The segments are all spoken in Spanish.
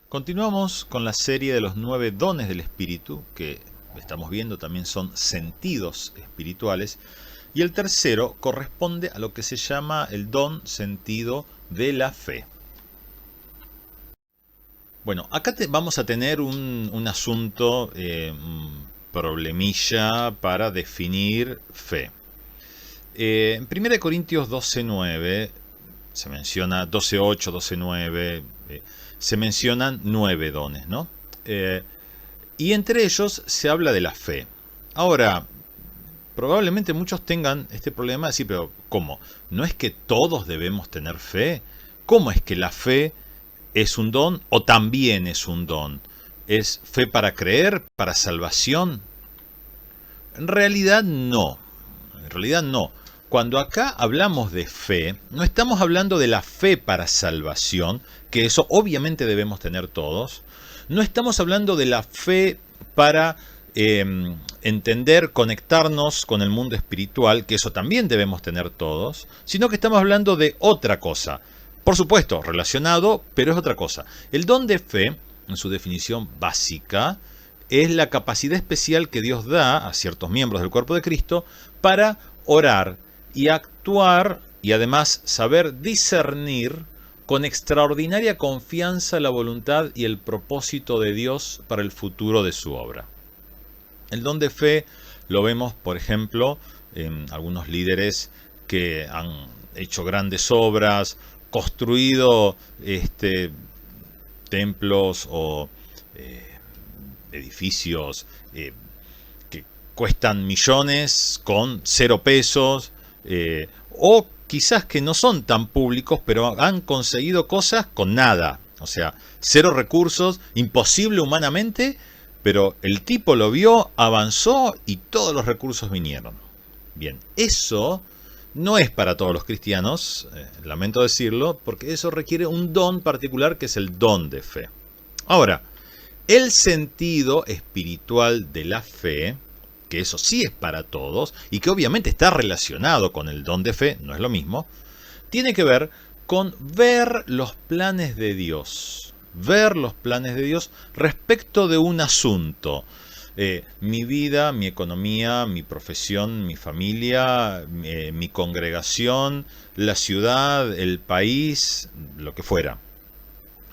Continuamos con la serie de los 9 dones del Espíritu, que estamos viendo también son sentidos espirituales, y el tercero corresponde a lo que se llama el don sentido de la fe. Bueno, acá vamos a tener un asunto, un problemilla para definir fe. En 1 Corintios 12:9 se menciona 12:8, 12:9, se mencionan 9 dones, ¿no? Y entre ellos se habla de la fe. Ahora, probablemente muchos tengan este problema de decir, pero ¿cómo? ¿No es que todos debemos tener fe? ¿Cómo es que la fe es un don o también es un don? ¿Es fe para creer, para salvación? En realidad no. En realidad no. Cuando acá hablamos de fe, no estamos hablando de la fe para salvación, que eso obviamente debemos tener todos. No estamos hablando de la fe para entender, conectarnos con el mundo espiritual, que eso también debemos tener todos, sino que estamos hablando de otra cosa. Por supuesto, relacionado, pero es otra cosa. El don de fe, en su definición básica, es la capacidad especial que Dios da a ciertos miembros del cuerpo de Cristo para orar y actuar y además saber discernir con extraordinaria confianza la voluntad y el propósito de Dios para el futuro de su obra. El don de fe lo vemos, por ejemplo, en algunos líderes que han hecho grandes obras, construido templos o edificios que cuestan millones con 0 pesos, o quizás que no son tan públicos, pero han conseguido cosas con nada, o sea, 0 recursos, imposible humanamente, pero el tipo lo vio, avanzó y todos los recursos vinieron. Bien, eso no es para todos los cristianos, lamento decirlo, porque eso requiere un don particular que es el don de fe. Ahora, el sentido espiritual de la fe, que eso sí es para todos y que obviamente está relacionado con el don de fe, no es lo mismo, tiene que ver con ver los planes de Dios. Ver los planes de Dios respecto de un asunto. Mi vida, mi economía, mi profesión, mi familia, mi congregación, la ciudad, el país, lo que fuera.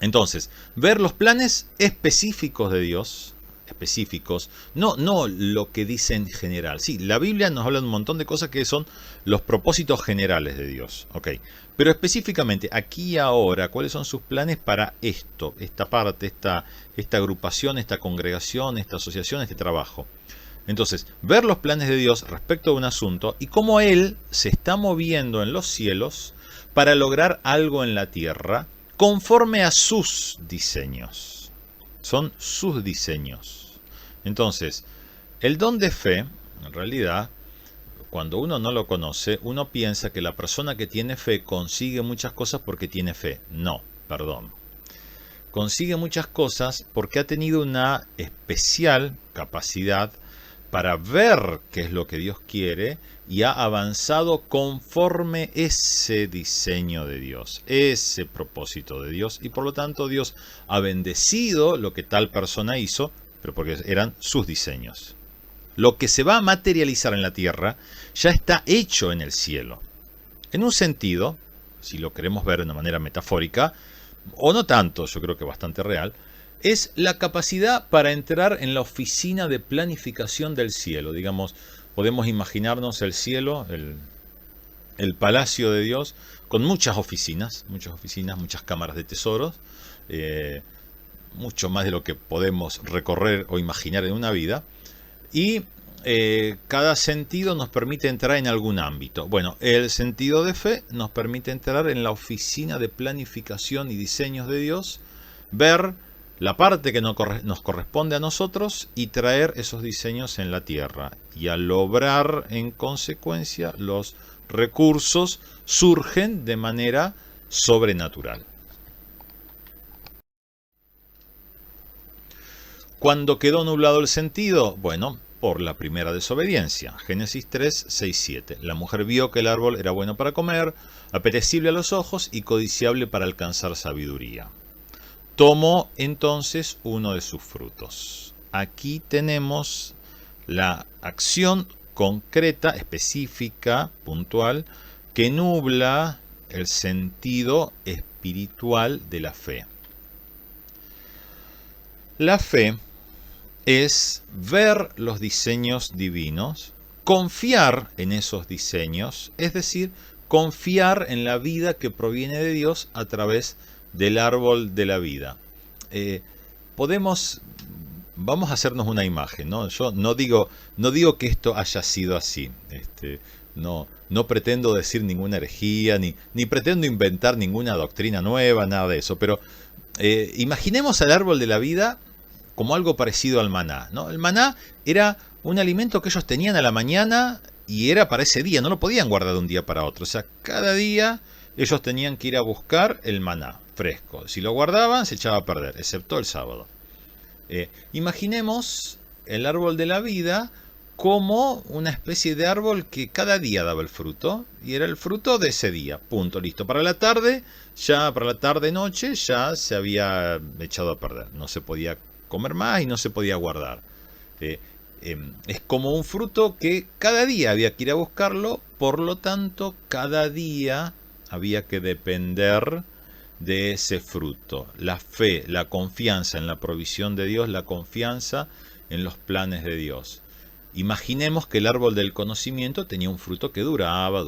Entonces, ver los planes específicos de Dios, específicos, no lo que dice en general. Sí, la Biblia nos habla de un montón de cosas que son los propósitos generales de Dios, ¿ok? Pero específicamente, aquí y ahora, ¿cuáles son sus planes para esto, esta parte, esta agrupación, esta congregación, esta asociación, este trabajo? Entonces, ver los planes de Dios respecto a un asunto y cómo Él se está moviendo en los cielos para lograr algo en la tierra conforme a sus diseños. Son sus diseños. Entonces, el don de fe, en realidad, cuando uno no lo conoce, uno piensa que la persona que tiene fe consigue muchas cosas porque tiene fe. No, perdón. Consigue muchas cosas porque ha tenido una especial capacidad para ver qué es lo que Dios quiere y ha avanzado conforme ese diseño de Dios, ese propósito de Dios, y por lo tanto Dios ha bendecido lo que tal persona hizo, pero porque eran sus diseños. Lo que se va a materializar en la tierra ya está hecho en el cielo. En un sentido, si lo queremos ver de una manera metafórica, o no tanto, yo creo que bastante real, es la capacidad para entrar en la oficina de planificación del cielo. Digamos, podemos imaginarnos el cielo, el palacio de Dios, con muchas oficinas, muchas cámaras de tesoros, mucho más de lo que podemos recorrer o imaginar en una vida. Y cada sentido nos permite entrar en algún ámbito. Bueno, el sentido de fe nos permite entrar en la oficina de planificación y diseños de Dios, ver la parte que nos corresponde a nosotros y traer esos diseños en la tierra. Y al obrar en consecuencia, los recursos surgen de manera sobrenatural. ¿Cuándo quedó nublado el sentido? Bueno, por la primera desobediencia. Génesis 3, 6, 7. La mujer vio que el árbol era bueno para comer, apetecible a los ojos y codiciable para alcanzar sabiduría. tomó entonces uno de sus frutos. Aquí tenemos la acción concreta, específica, puntual, que nubla el sentido espiritual de la fe. La fe es ver los diseños divinos, confiar en esos diseños, es decir, confiar en la vida que proviene de Dios a través del árbol de la vida. Vamos a hacernos una imagen, ¿no? Yo no digo que esto haya sido así. No pretendo decir ninguna herejía, ni pretendo inventar ninguna doctrina nueva, nada de eso. Pero imaginemos al árbol de la vida como algo parecido al maná, ¿no? El maná era un alimento que ellos tenían a la mañana y era para ese día, no lo podían guardar de un día para otro. O sea, cada día ellos tenían que ir a buscar el maná fresco. Si lo guardaban, se echaba a perder, excepto el sábado. Imaginemos el árbol de la vida como una especie de árbol que cada día daba el fruto, y era el fruto de ese día, punto, listo. Para la tarde noche, ya se había echado a perder, no se podía comer más y no se podía guardar. Es como un fruto que cada día había que ir a buscarlo, por lo tanto, cada día había que depender de ese fruto. La fe, la confianza en la provisión de Dios, la confianza en los planes de Dios. Imaginemos que el árbol del conocimiento tenía un fruto que duraba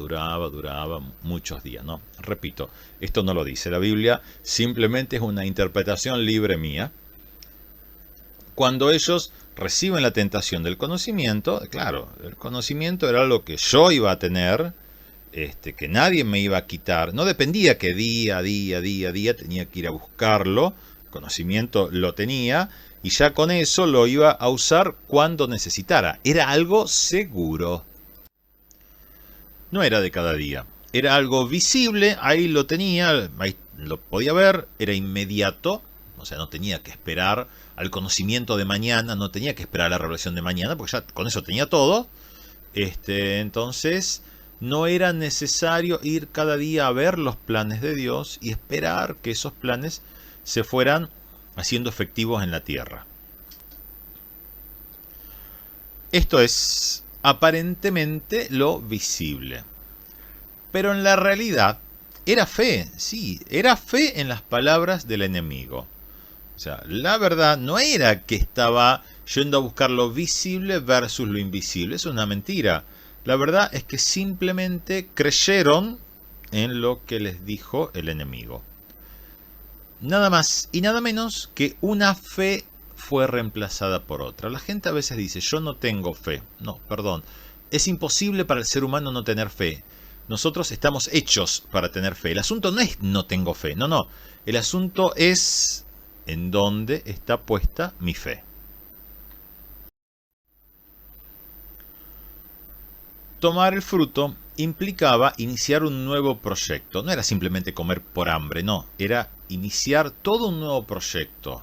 muchos días, ¿no? Repito, esto no lo dice la Biblia, simplemente es una interpretación libre mía. Cuando ellos reciben la tentación del conocimiento, claro, el conocimiento era lo que yo iba a tener, que nadie me iba a quitar. No dependía que día a día tenía que ir a buscarlo. El conocimiento lo tenía y ya con eso lo iba a usar cuando necesitara. Era algo seguro. No era de cada día. Era algo visible, ahí lo tenía, ahí lo podía ver, era inmediato. O sea, no tenía que esperar al conocimiento de mañana, no tenía que esperar a la revelación de mañana, porque ya con eso tenía todo. Entonces, no era necesario ir cada día a ver los planes de Dios y esperar que esos planes se fueran haciendo efectivos en la tierra. Esto es aparentemente lo visible. Pero en la realidad era fe, sí, era fe en las palabras del enemigo. O sea, la verdad no era que estaba yendo a buscar lo visible versus lo invisible. Eso es una mentira. La verdad es que simplemente creyeron en lo que les dijo el enemigo. Nada más y nada menos que una fe fue reemplazada por otra. La gente a veces dice, yo no tengo fe. No, perdón. Es imposible para el ser humano no tener fe. Nosotros estamos hechos para tener fe. El asunto no es no tengo fe. No. El asunto es en dónde está puesta mi fe. Tomar el fruto implicaba iniciar un nuevo proyecto. No era simplemente comer por hambre, no. Era iniciar todo un nuevo proyecto.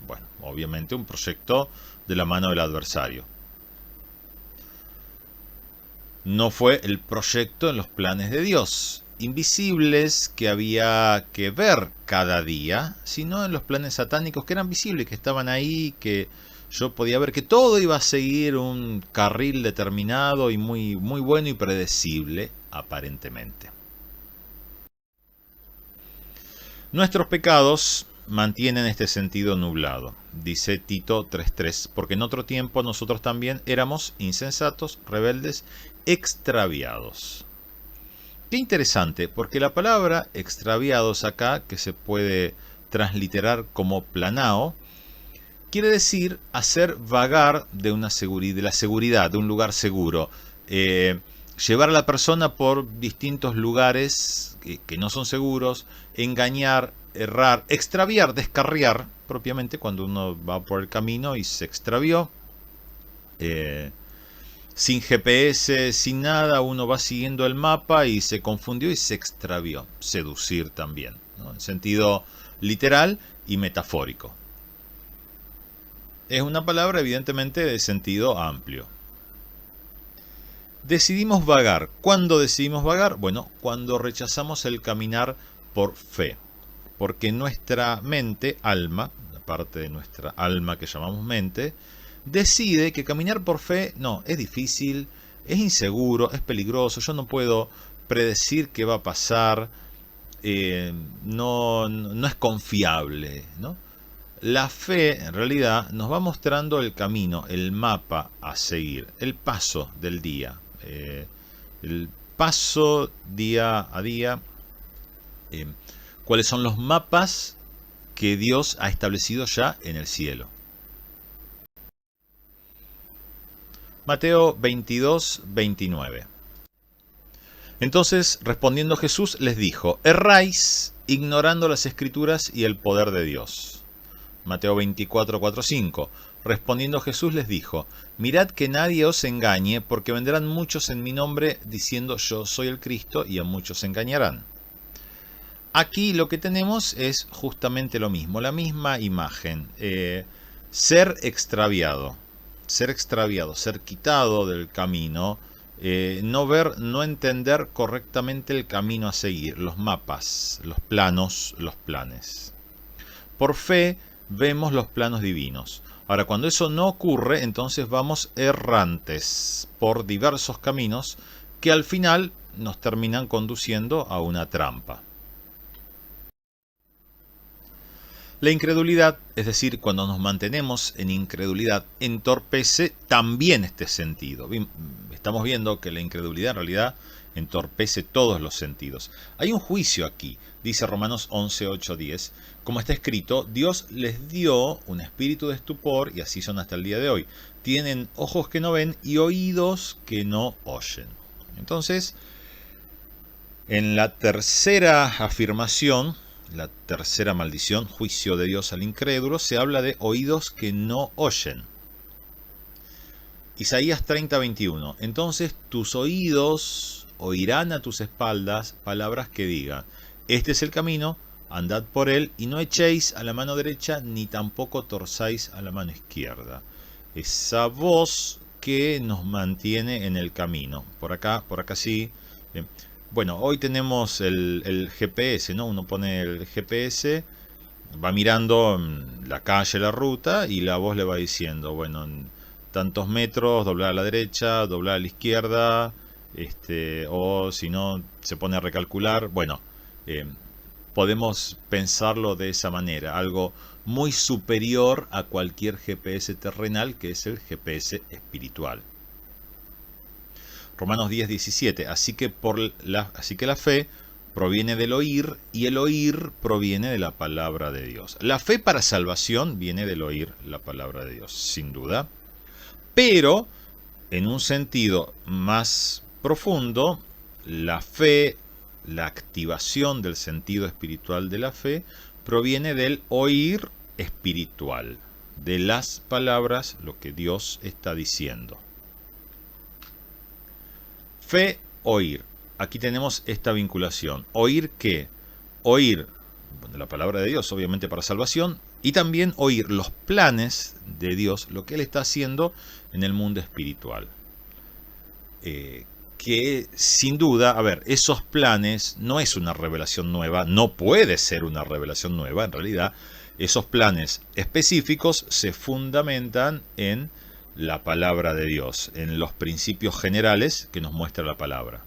Bueno, obviamente un proyecto de la mano del adversario. No fue el proyecto en los planes de Dios, invisibles que había que ver cada día, sino en los planes satánicos que eran visibles, que estaban ahí, que yo podía ver que todo iba a seguir un carril determinado y muy bueno y predecible, aparentemente. Nuestros pecados mantienen este sentido nublado, dice Tito 3:3, porque en otro tiempo nosotros también éramos insensatos, rebeldes, extraviados. Qué interesante, porque la palabra extraviados acá, que se puede transliterar como planao, quiere decir hacer vagar de la seguridad, de un lugar seguro. Llevar a la persona por distintos lugares que no son seguros, engañar, errar, extraviar, descarriar, propiamente cuando uno va por el camino y se extravió. Sin GPS, sin nada, uno va siguiendo el mapa y se confundió y se extravió. Seducir también, ¿no? En sentido literal y metafórico. Es una palabra evidentemente de sentido amplio. Decidimos vagar. ¿Cuándo decidimos vagar? Bueno, cuando rechazamos el caminar por fe. porque nuestra mente, alma, la parte de nuestra alma que llamamos mente, decide que caminar por fe, no, es difícil, es inseguro, es peligroso, yo no puedo predecir qué va a pasar, no es confiable, ¿no? La fe, en realidad, nos va mostrando el camino, el mapa a seguir, el paso del día, el paso día a día, cuáles son los mapas que Dios ha establecido ya en el cielo. Mateo 22, 29. Entonces, respondiendo Jesús, les dijo: erráis ignorando las Escrituras y el poder de Dios. Mateo 24, 4, 5. Respondiendo Jesús les dijo: mirad que nadie os engañe, porque vendrán muchos en mi nombre diciendo yo soy el Cristo, y a muchos engañarán. Aquí lo que tenemos es justamente lo mismo, la misma imagen. Ser extraviado, ser quitado del camino, no ver, no entender correctamente el camino a seguir, los mapas, los planos, los planes. Por fe vemos los planos divinos. Ahora, cuando eso no ocurre, entonces vamos errantes por diversos caminos que al final nos terminan conduciendo a una trampa. La incredulidad, es decir, cuando nos mantenemos en incredulidad, entorpece también este sentido. Estamos viendo que la incredulidad en realidad entorpece todos los sentidos. Hay un juicio aquí, dice Romanos 11, 8, 10. Como está escrito, Dios les dio un espíritu de estupor, y así son hasta el día de hoy. Tienen ojos que no ven y oídos que no oyen. Entonces, en la tercera afirmación, la tercera maldición, juicio de Dios al incrédulo, se habla de oídos que no oyen. Isaías 30, 21. Entonces tus oídos oirán a tus espaldas palabras que digan: este es el camino, andad por él, y no echéis a la mano derecha, ni tampoco torzáis a la mano izquierda. Esa voz que nos mantiene en el camino. Por acá sí. Bien. Bueno, hoy tenemos el GPS, ¿no? Uno pone el GPS, va mirando la calle, la ruta, y la voz le va diciendo, bueno, en tantos metros, doblar a la derecha, doblar a la izquierda, o si no, se pone a recalcular. Bueno, podemos pensarlo de esa manera, algo muy superior a cualquier GPS terrenal, que es el GPS espiritual. Romanos 10, 17. Así que la fe proviene del oír, y el oír proviene de la palabra de Dios. La fe para salvación viene del oír la palabra de Dios, sin duda. Pero, en un sentido más profundo, la fe, la activación del sentido espiritual de la fe, proviene del oír espiritual, de las palabras, lo que Dios está diciendo. Fe, oír. Aquí tenemos esta vinculación. ¿Oír qué? Oír la palabra de Dios, obviamente para salvación, y también oír los planes de Dios, lo que Él está haciendo en el mundo espiritual. Que sin duda, a ver, esos planes no es una revelación nueva, no puede ser una revelación nueva, en realidad esos planes específicos se fundamentan en la palabra de Dios, en los principios generales que nos muestra la palabra.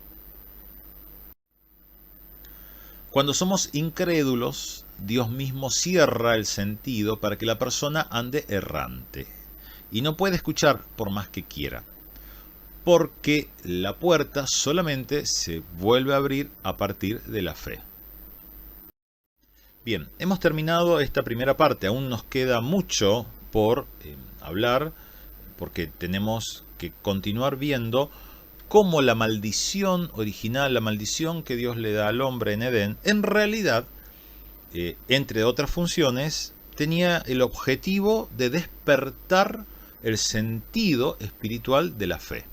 Cuando somos incrédulos, Dios mismo cierra el sentido para que la persona ande errante y no puede escuchar por más que quiera, porque la puerta solamente se vuelve a abrir a partir de la fe. Bien, hemos terminado esta primera parte, aún nos queda mucho por hablar, porque tenemos que continuar viendo cómo la maldición original, la maldición que Dios le da al hombre en Edén, en realidad, entre otras funciones, tenía el objetivo de despertar el sentido espiritual de la fe.